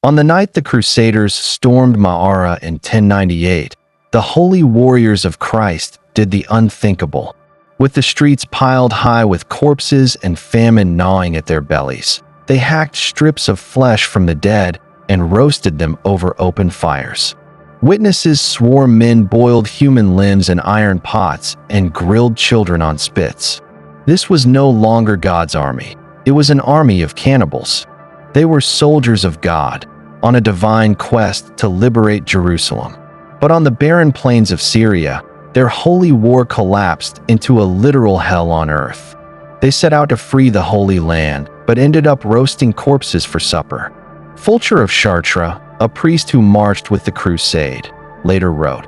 On the night the Crusaders stormed Ma'ara in 1098, the holy warriors of Christ did the unthinkable. With the streets piled high with corpses and famine gnawing at their bellies, they hacked strips of flesh from the dead and roasted them over open fires. Witnesses swore men boiled human limbs in iron pots and grilled children on spits. This was no longer God's army. It was an army of cannibals. They were soldiers of God, on a divine quest to liberate Jerusalem. But on the barren plains of Syria, their holy war collapsed into a literal hell on earth. They set out to free the Holy Land, but ended up roasting corpses for supper. Fulcher of Chartres, a priest who marched with the Crusade, later wrote,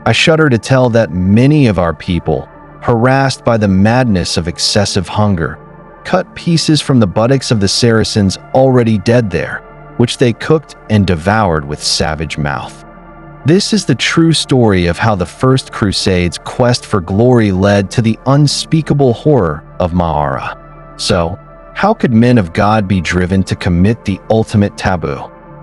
"I shudder to tell that many of our people, harassed by the madness of excessive hunger, cut pieces from the buttocks of the Saracens already dead there, which they cooked and devoured with savage mouth." This is the true story of how the First Crusade's quest for glory led to the unspeakable horror of Ma'ara. So, how could men of God be driven to commit the ultimate taboo?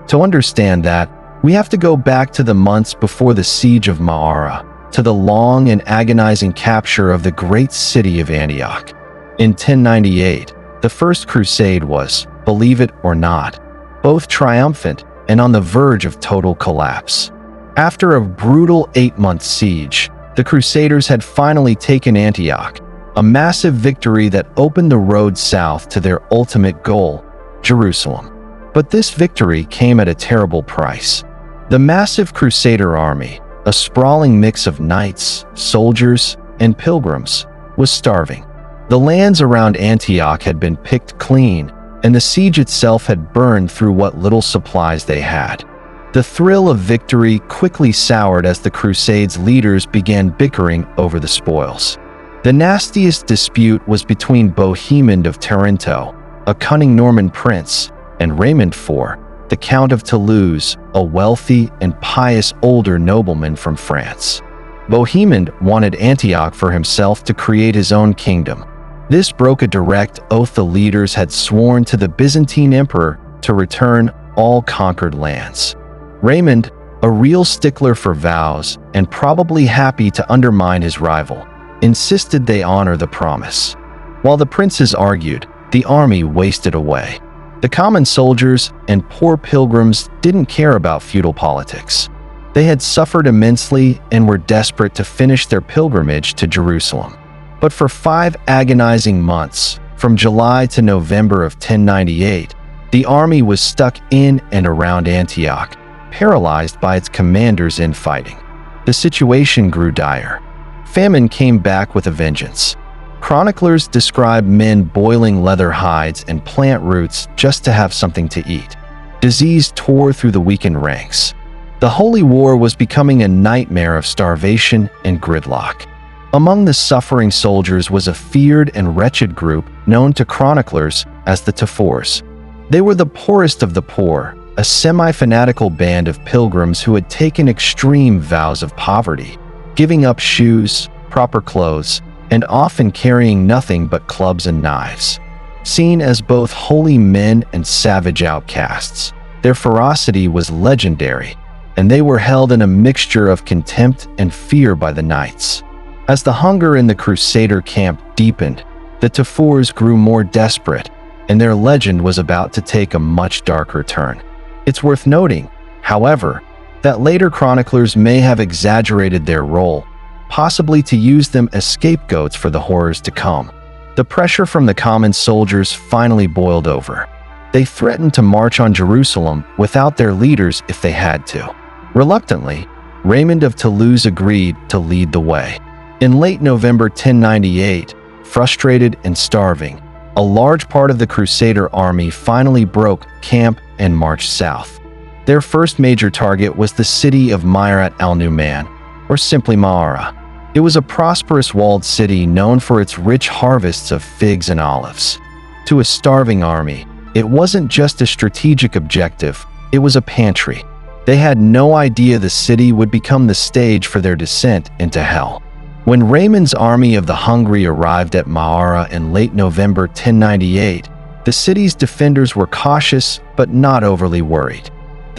To understand that, we have to go back to the months before the siege of Ma'ara, to the long and agonizing capture of the great city of Antioch. In 1098, the First Crusade was, believe it or not, both triumphant and on the verge of total collapse. After a brutal 8-month siege, the Crusaders had finally taken Antioch, a massive victory that opened the road south to their ultimate goal, Jerusalem. But this victory came at a terrible price. The massive Crusader army, a sprawling mix of knights, soldiers, and pilgrims, was starving. The lands around Antioch had been picked clean, and the siege itself had burned through what little supplies they had. The thrill of victory quickly soured as the Crusade's leaders began bickering over the spoils. The nastiest dispute was between Bohemond of Taranto, a cunning Norman prince, and Raymond IV, the Count of Toulouse, a wealthy and pious older nobleman from France. Bohemond wanted Antioch for himself to create his own kingdom. This broke a direct oath the leaders had sworn to the Byzantine emperor to return all conquered lands. Raymond, a real stickler for vows and probably happy to undermine his rival, insisted they honor the promise. While the princes argued, the army wasted away. The common soldiers and poor pilgrims didn't care about feudal politics. They had suffered immensely and were desperate to finish their pilgrimage to Jerusalem. But for 5 agonizing months, from July to November of 1098, the army was stuck in and around Antioch, paralyzed by its commanders' infighting. The situation grew dire. Famine came back with a vengeance. Chroniclers describe men boiling leather hides and plant roots just to have something to eat. Disease tore through the weakened ranks. The Holy War was becoming a nightmare of starvation and gridlock. Among the suffering soldiers was a feared and wretched group known to chroniclers as the Tafours. They were the poorest of the poor, a semi-fanatical band of pilgrims who had taken extreme vows of poverty, giving up shoes, proper clothes, and often carrying nothing but clubs and knives. Seen as both holy men and savage outcasts, their ferocity was legendary, and they were held in a mixture of contempt and fear by the knights. As the hunger in the Crusader camp deepened, the Tafours grew more desperate, and their legend was about to take a much darker turn. It's worth noting, however, that later chroniclers may have exaggerated their role, possibly to use them as scapegoats for the horrors to come. The pressure from the common soldiers finally boiled over. They threatened to march on Jerusalem without their leaders if they had to. Reluctantly, Raymond of Toulouse agreed to lead the way. In late November 1098, frustrated and starving, a large part of the Crusader army finally broke camp and marched south. Their first major target was the city of Myrat al-Numan, or simply Ma'ara. It was a prosperous walled city known for its rich harvests of figs and olives. To a starving army, it wasn't just a strategic objective, it was a pantry. They had no idea the city would become the stage for their descent into hell. When Raymond's army of the hungry arrived at Ma'ara in late November 1098, the city's defenders were cautious but not overly worried.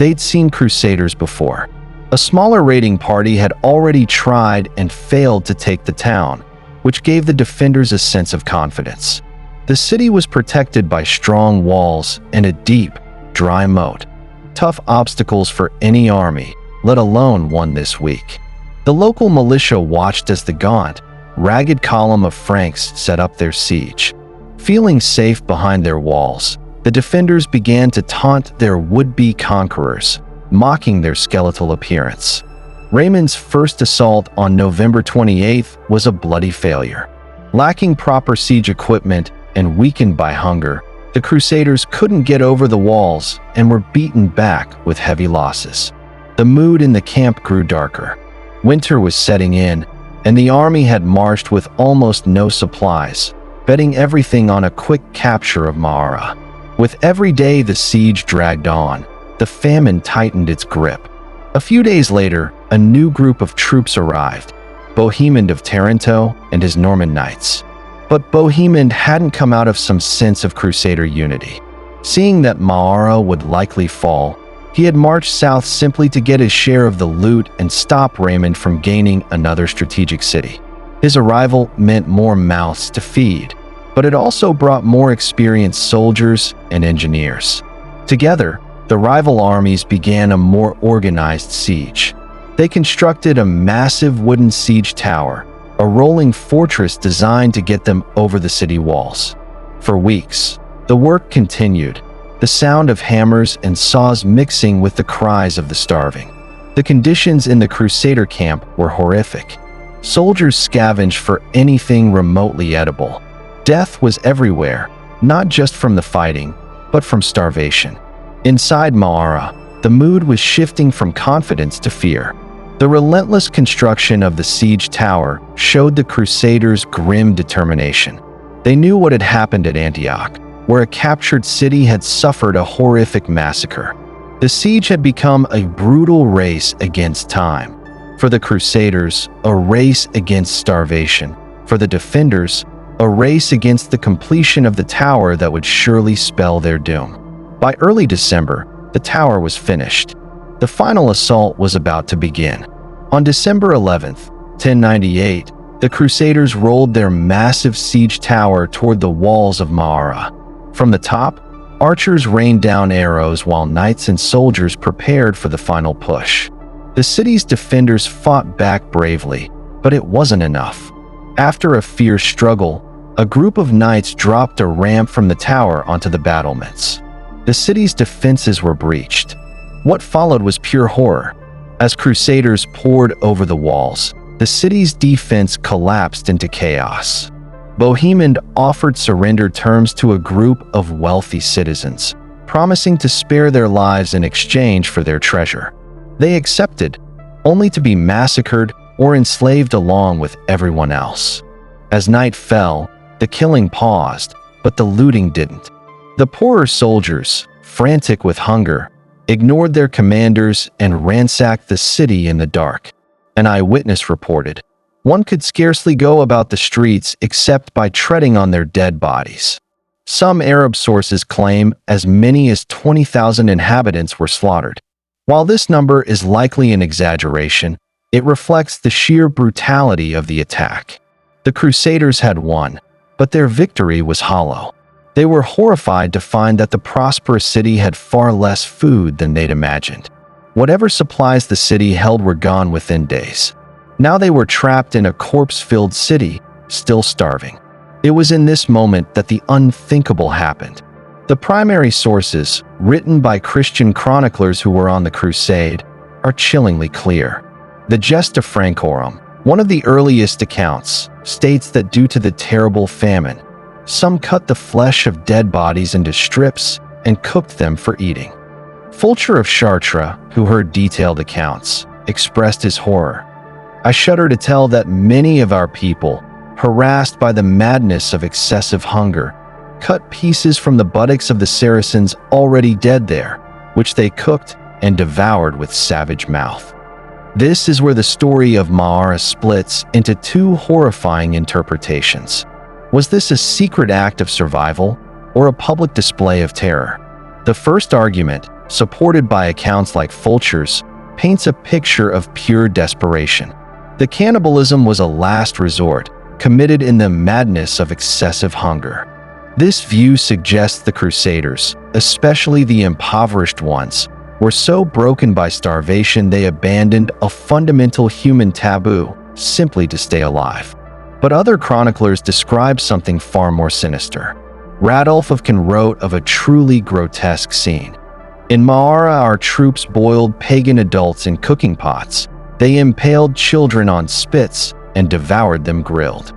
They'd seen Crusaders before. A smaller raiding party had already tried and failed to take the town, which gave the defenders a sense of confidence. The city was protected by strong walls and a deep, dry moat, tough obstacles for any army, let alone one this weak. The local militia watched as the gaunt, ragged column of Franks set up their siege. Feeling safe behind their walls, the defenders began to taunt their would-be conquerors, mocking their skeletal appearance. Raymond's first assault on November 28th was a bloody failure. Lacking proper siege equipment and weakened by hunger, the Crusaders couldn't get over the walls and were beaten back with heavy losses. The mood in the camp grew darker. Winter was setting in, and the army had marched with almost no supplies, betting everything on a quick capture of Mahara. With every day the siege dragged on, the famine tightened its grip. A few days later, a new group of troops arrived, Bohemond of Taranto and his Norman knights. But Bohemond hadn't come out of some sense of Crusader unity. Seeing that Mahara would likely fall, he had marched south simply to get his share of the loot and stop Raymond from gaining another strategic city. His arrival meant more mouths to feed, but it also brought more experienced soldiers and engineers. Together, the rival armies began a more organized siege. They constructed a massive wooden siege tower, a rolling fortress designed to get them over the city walls. For weeks, the work continued, the sound of hammers and saws mixing with the cries of the starving. The conditions in the Crusader camp were horrific. Soldiers scavenged for anything remotely edible. Death was everywhere, not just from the fighting, but from starvation. Inside Mahara, the mood was shifting from confidence to fear. The relentless construction of the siege tower showed the Crusaders' grim determination. They knew what had happened at Antioch, where a captured city had suffered a horrific massacre. The siege had become a brutal race against time. For the Crusaders, a race against starvation. For the defenders, a race against the completion of the tower that would surely spell their doom. By early December, the tower was finished. The final assault was about to begin. On December 11th, 1098, the Crusaders rolled their massive siege tower toward the walls of Mahara. From the top, archers rained down arrows while knights and soldiers prepared for the final push. The city's defenders fought back bravely, but it wasn't enough. After a fierce struggle, a group of knights dropped a ramp from the tower onto the battlements. The city's defenses were breached. What followed was pure horror. As Crusaders poured over the walls, the city's defense collapsed into chaos. Bohemond offered surrender terms to a group of wealthy citizens, promising to spare their lives in exchange for their treasure. They accepted, only to be massacred or enslaved along with everyone else. As night fell, the killing paused, but the looting didn't. The poorer soldiers, frantic with hunger, ignored their commanders and ransacked the city in the dark. An eyewitness reported, "One could scarcely go about the streets except by treading on their dead bodies." Some Arab sources claim as many as 20,000 inhabitants were slaughtered. While this number is likely an exaggeration, it reflects the sheer brutality of the attack. The Crusaders had won, but their victory was hollow. They were horrified to find that the prosperous city had far less food than they'd imagined. Whatever supplies the city held were gone within days. Now they were trapped in a corpse-filled city, still starving. It was in this moment that the unthinkable happened. The primary sources, written by Christian chroniclers who were on the crusade, are chillingly clear. The Gesta Francorum, one of the earliest accounts, states that due to the terrible famine, some cut the flesh of dead bodies into strips and cooked them for eating. Fulcher of Chartres, who heard detailed accounts, expressed his horror. "I shudder to tell that many of our people, harassed by the madness of excessive hunger, cut pieces from the buttocks of the Saracens already dead there, which they cooked and devoured with savage mouth." This is where the story of Mahara splits into two horrifying interpretations. Was this a secret act of survival or a public display of terror? The first argument, supported by accounts like Fulcher's, paints a picture of pure desperation. The cannibalism was a last resort, committed in the madness of excessive hunger. This view suggests the Crusaders, especially the impoverished ones, were so broken by starvation they abandoned a fundamental human taboo simply to stay alive. But other chroniclers describe something far more sinister. Radulf of Can wrote of a truly grotesque scene. In Ma'ara, our troops boiled pagan adults in cooking pots. They impaled children on spits and devoured them grilled.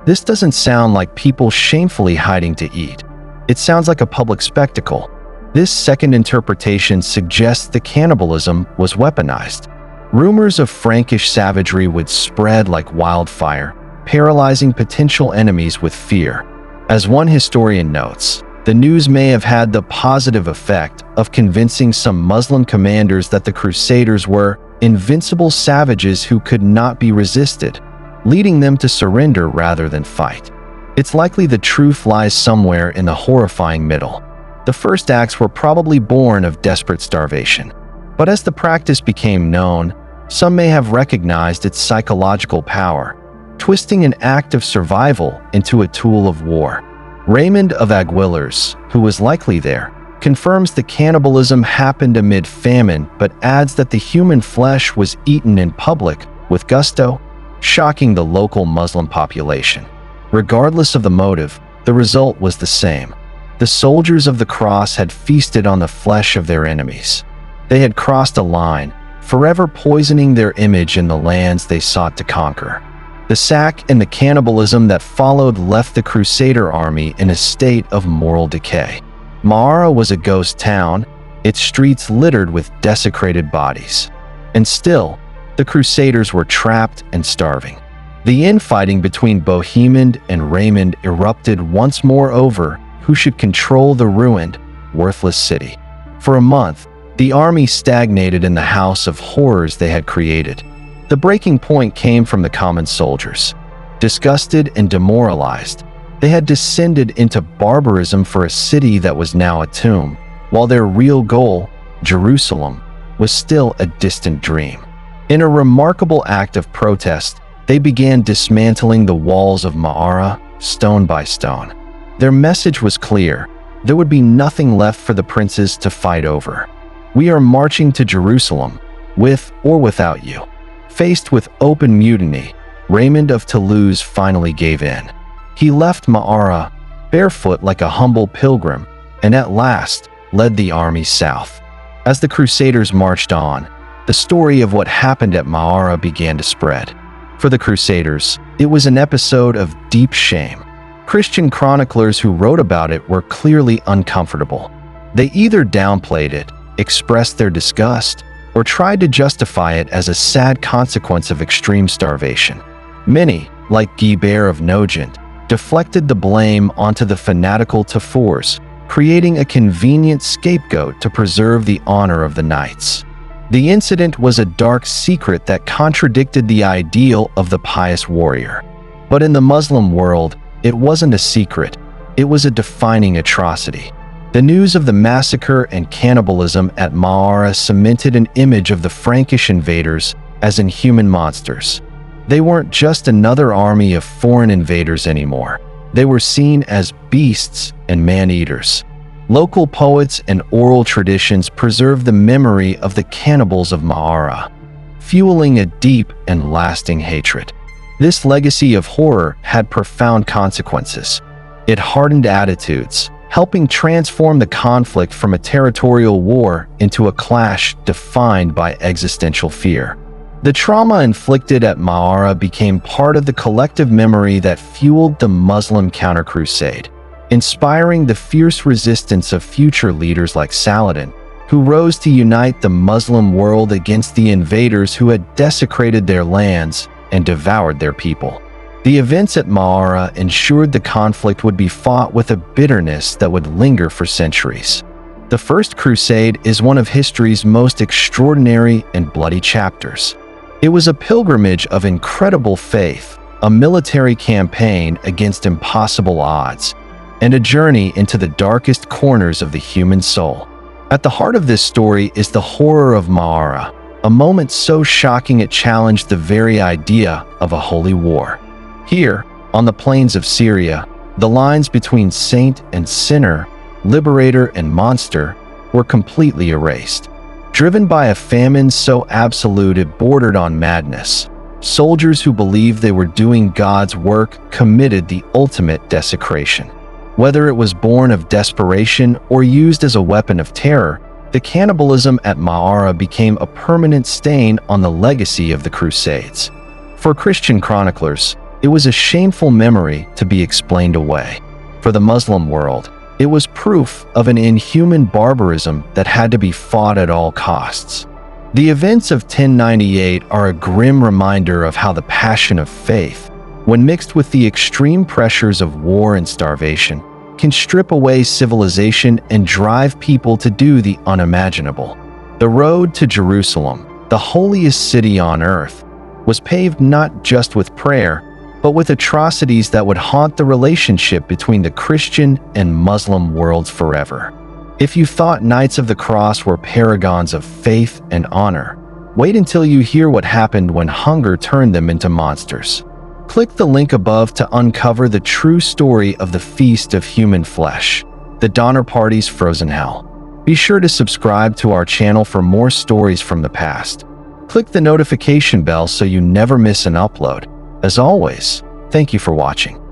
This doesn't sound like people shamefully hiding to eat. It sounds like a public spectacle. This second interpretation suggests the cannibalism was weaponized. Rumors of Frankish savagery would spread like wildfire, paralyzing potential enemies with fear. As one historian notes, the news may have had the positive effect of convincing some Muslim commanders that the Crusaders were invincible savages who could not be resisted, leading them to surrender rather than fight. It's likely the truth lies somewhere in the horrifying middle. The first acts were probably born of desperate starvation. But as the practice became known, some may have recognized its psychological power, twisting an act of survival into a tool of war. Raymond of Aguilers, who was likely there, confirms the cannibalism happened amid famine but adds that the human flesh was eaten in public with gusto, shocking the local Muslim population. Regardless of the motive, the result was the same. The soldiers of the cross had feasted on the flesh of their enemies. They had crossed a line, forever poisoning their image in the lands they sought to conquer. The sack and the cannibalism that followed left the Crusader army in a state of moral decay. Ma'ara was a ghost town, its streets littered with desecrated bodies. And still, the Crusaders were trapped and starving. The infighting between Bohemond and Raymond erupted once more over who should control the ruined, worthless city. For a month, the army stagnated in the house of horrors they had created. The breaking point came from the common soldiers. Disgusted and demoralized, they had descended into barbarism for a city that was now a tomb, while their real goal, Jerusalem, was still a distant dream. In a remarkable act of protest, they began dismantling the walls of Ma'ara, stone by stone. Their message was clear: there would be nothing left for the princes to fight over. We are marching to Jerusalem, with or without you. Faced with open mutiny, Raymond of Toulouse finally gave in. He left Ma'ara, barefoot like a humble pilgrim, and at last led the army south. As the Crusaders marched on, the story of what happened at Ma'ara began to spread. For the Crusaders, it was an episode of deep shame. Christian chroniclers who wrote about it were clearly uncomfortable. They either downplayed it, expressed their disgust, or tried to justify it as a sad consequence of extreme starvation. Many, like Guibert of Nogent, deflected the blame onto the fanatical Tafurs, creating a convenient scapegoat to preserve the honor of the knights. The incident was a dark secret that contradicted the ideal of the pious warrior. But in the Muslim world, it wasn't a secret, it was a defining atrocity. The news of the massacre and cannibalism at Ma'ara cemented an image of the Frankish invaders as inhuman monsters. They weren't just another army of foreign invaders anymore. They were seen as beasts and man-eaters. Local poets and oral traditions preserve the memory of the cannibals of Ma'ara, fueling a deep and lasting hatred. This legacy of horror had profound consequences. It hardened attitudes, helping transform the conflict from a territorial war into a clash defined by existential fear. The trauma inflicted at Ma'ara became part of the collective memory that fueled the Muslim counter-crusade, inspiring the fierce resistance of future leaders like Saladin, who rose to unite the Muslim world against the invaders who had desecrated their lands and devoured their people. The events at Ma'ara ensured the conflict would be fought with a bitterness that would linger for centuries. The First Crusade is one of history's most extraordinary and bloody chapters. It was a pilgrimage of incredible faith, a military campaign against impossible odds, and a journey into the darkest corners of the human soul. At the heart of this story is the horror of Ma'ara, a moment so shocking it challenged the very idea of a holy war. Here, on the plains of Syria, the lines between saint and sinner, liberator and monster, were completely erased. Driven by a famine so absolute it bordered on madness, soldiers who believed they were doing God's work committed the ultimate desecration. Whether it was born of desperation or used as a weapon of terror, the cannibalism at Ma'ara became a permanent stain on the legacy of the Crusades. For Christian chroniclers, it was a shameful memory to be explained away. For the Muslim world, it was proof of an inhuman barbarism that had to be fought at all costs. The events of 1098 are a grim reminder of how the passion of faith, when mixed with the extreme pressures of war and starvation, can strip away civilization and drive people to do the unimaginable. The road to Jerusalem, the holiest city on earth, was paved not just with prayer, but with atrocities that would haunt the relationship between the Christian and Muslim worlds forever. If you thought Knights of the Cross were paragons of faith and honor, wait until you hear what happened when hunger turned them into monsters. Click the link above to uncover the true story of the Feast of Human Flesh, the Donner Party's frozen hell. Be sure to subscribe to our channel for more stories from the past. Click the notification bell so you never miss an upload. As always, thank you for watching.